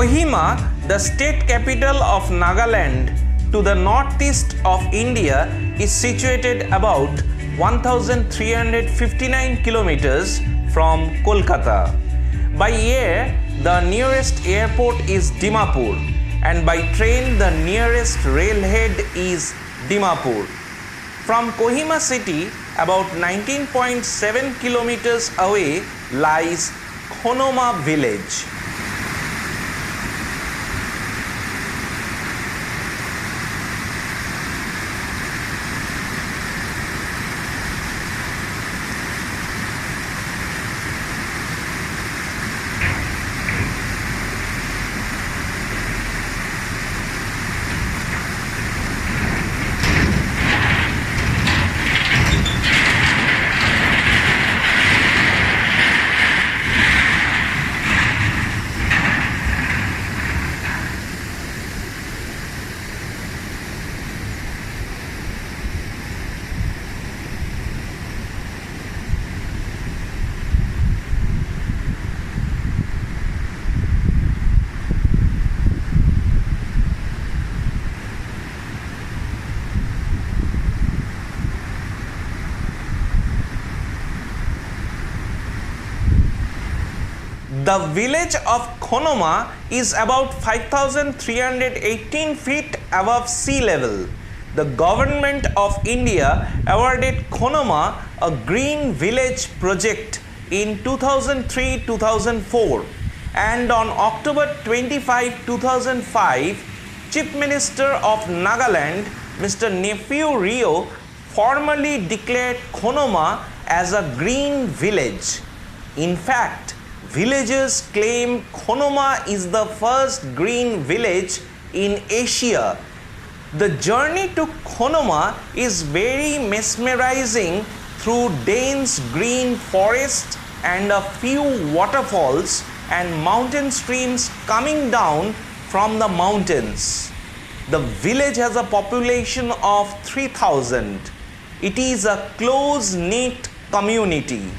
Kohima, the state capital of Nagaland, to the northeast of India, is situated about 1359 kilometers from Kolkata. By air, the nearest airport is Dimapur, and by train the nearest railhead is Dimapur. From Kohima city, about 19.7 kilometers away lies Khonomma village. The village of Khonomma is about 5,318 feet above sea level. The government of India awarded Khonomma a green village project in 2003-2004, and on October 25, 2005, Chief Minister of Nagaland, Mr. Nephew Rio, formally declared Khonomma as a green village. In fact, villagers claim Khonomma is the first green village in Asia. The journey to Khonomma is very mesmerizing through dense green forest and a few waterfalls and mountain streams coming down from the mountains. The village has a population of 3,000. It is a close-knit community.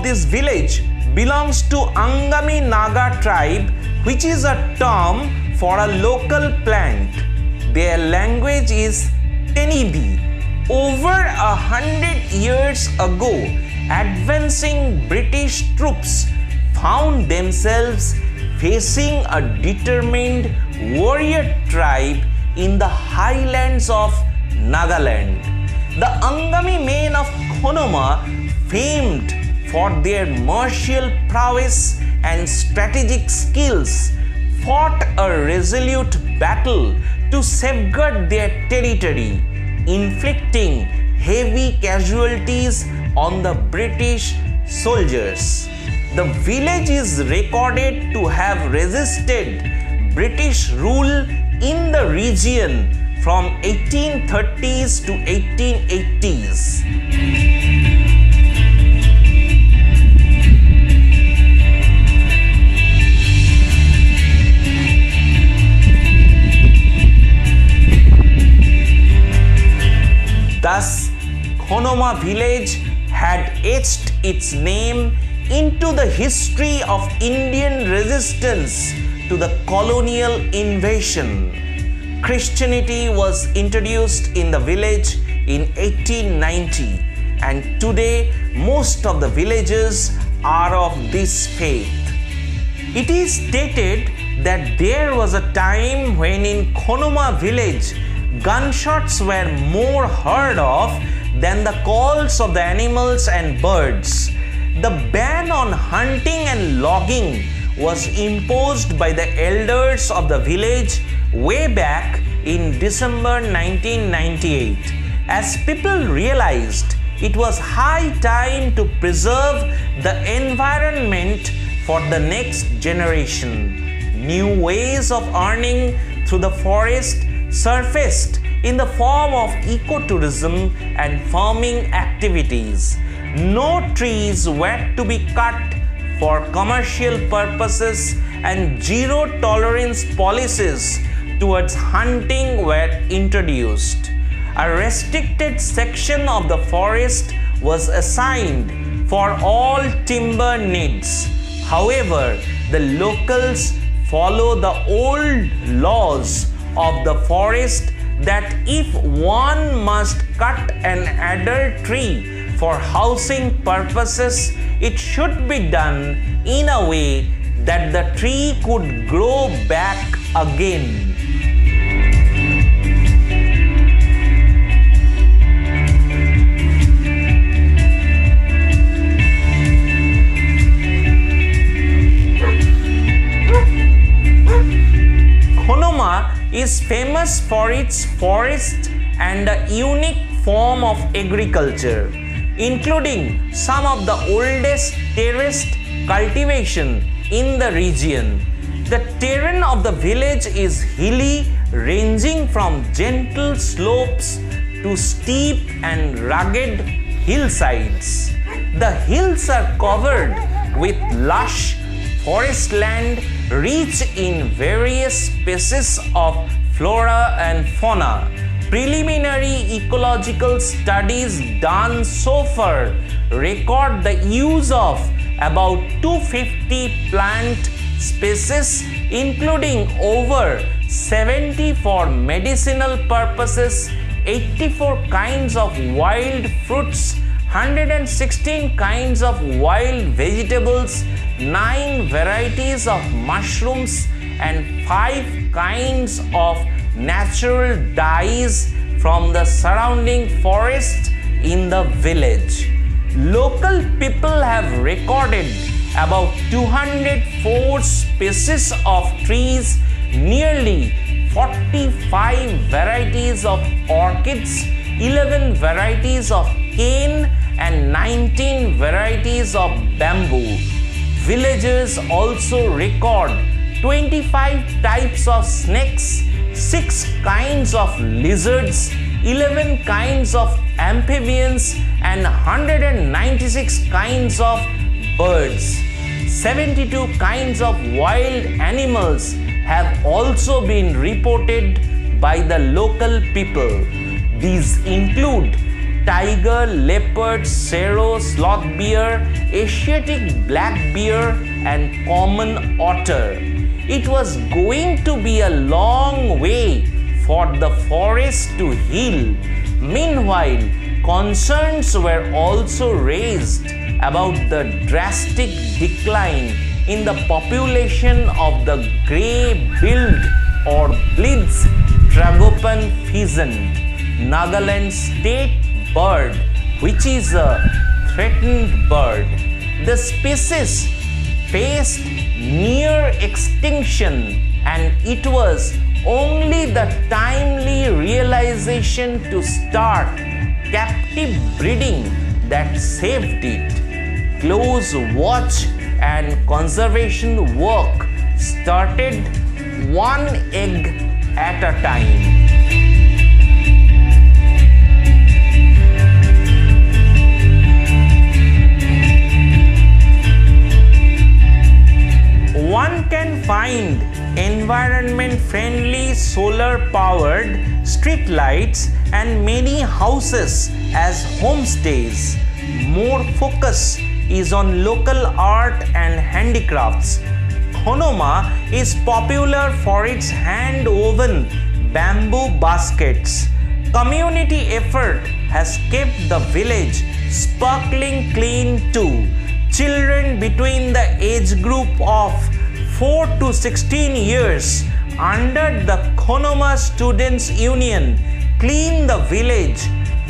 This village belongs to Angami Naga tribe, which is a term for a local plant. Their language is Tenibi. Over 100 years ago, advancing British troops found themselves facing a determined warrior tribe in the highlands of Nagaland. The Angami men of Khonomma, famed for their martial prowess and strategic skills, fought a resolute battle to safeguard their territory, inflicting heavy casualties on the British soldiers. The village is recorded to have resisted British rule in the region from 1830s to 1880s. Thus, Khonomma village had etched its name into the history of Indian resistance to the colonial invasion. Christianity was introduced in the village in 1890, and today most of the villages are of this faith. It is stated that there was a time when in Khonomma village gunshots were more heard of than the calls of the animals and birds. The ban on hunting and logging was imposed by the elders of the village way back in December 1998, as people realized it was high time to preserve the environment for the next generation. New ways of earning through the forest surfaced in the form of ecotourism and farming activities. No trees were to be cut for commercial purposes, and zero tolerance policies towards hunting were introduced. A restricted section of the forest was assigned for all timber needs. However, the locals follow the old laws of the forest that if one must cut an adult tree for housing purposes, it should be done in a way that the tree could grow back again. Khonoma is famous for its forest and a unique form of agriculture, including some of the oldest terraced cultivation in the region. The terrain of the village is hilly, ranging from gentle slopes to steep and rugged hillsides. The hills are covered with lush forest land rich in various species of flora and fauna. Preliminary ecological studies done so far record the use of about 250 plant species, including over 70 for medicinal purposes, 84 kinds of wild fruits, 116 kinds of wild vegetables, 9 varieties of mushrooms, and 5 kinds of natural dyes from the surrounding forests in the village. Local people have recorded about 204 species of trees, nearly 45 varieties of orchids, 11 varieties of cane, and 19 varieties of bamboo. Villagers also record 25 types of snakes, 6 kinds of lizards, 11 kinds of amphibians, and 196 kinds of birds. 72 kinds of wild animals have also been reported by the local people. These include tiger, leopard, serow, sloth bear, Asiatic black bear, and common otter. It was going to be a long way for the forest to heal. Meanwhile, concerns were also raised about the drastic decline in the population of the grey-billed or Blitz tragopan pheasant, Nagaland state bird, which is a threatened bird. The species faced near extinction, and it was only the timely realization to start captive breeding that saved it. Close watch and conservation work started one egg at a time. One can find environment-friendly solar-powered street lights and many houses as homestays. More focus is on local art and handicrafts. Khonomma is popular for its hand-woven bamboo baskets. Community effort has kept the village sparkling clean too. Children between the age group of 4 to 16 years under the Khonomma Students' Union clean the village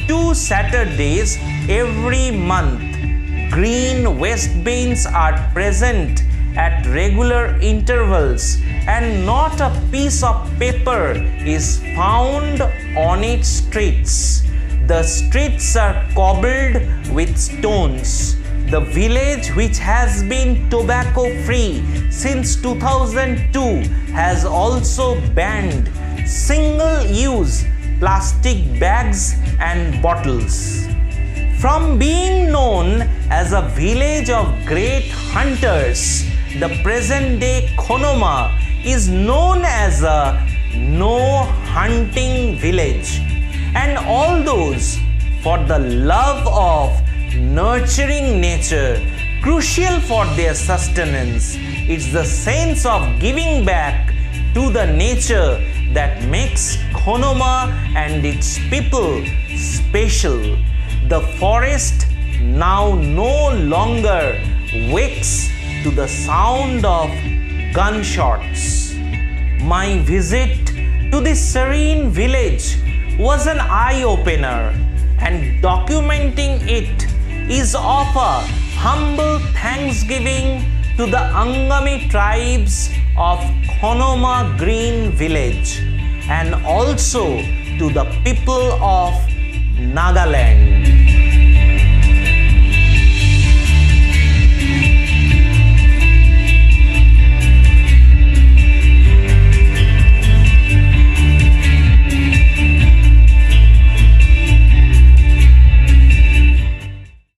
2 Saturdays every month. Green waste bins are present at regular intervals, and not a piece of paper is found on its streets. The streets are cobbled with stones. The village, which has been tobacco free since 2002, has also banned single-use plastic bags and bottles. From being known as a village of great hunters, the present-day Khonomma is known as a no-hunting village. And all those for the love of nurturing nature, crucial for their sustenance. It's the sense of giving back to the nature that makes Khonomma and its people special. The forest now no longer wakes to the sound of gunshots. My visit to this serene village was an eye-opener, and documenting it is of a humble thanksgiving to the Angami tribes of Khonomma Green Village and also to the people of Nagaland.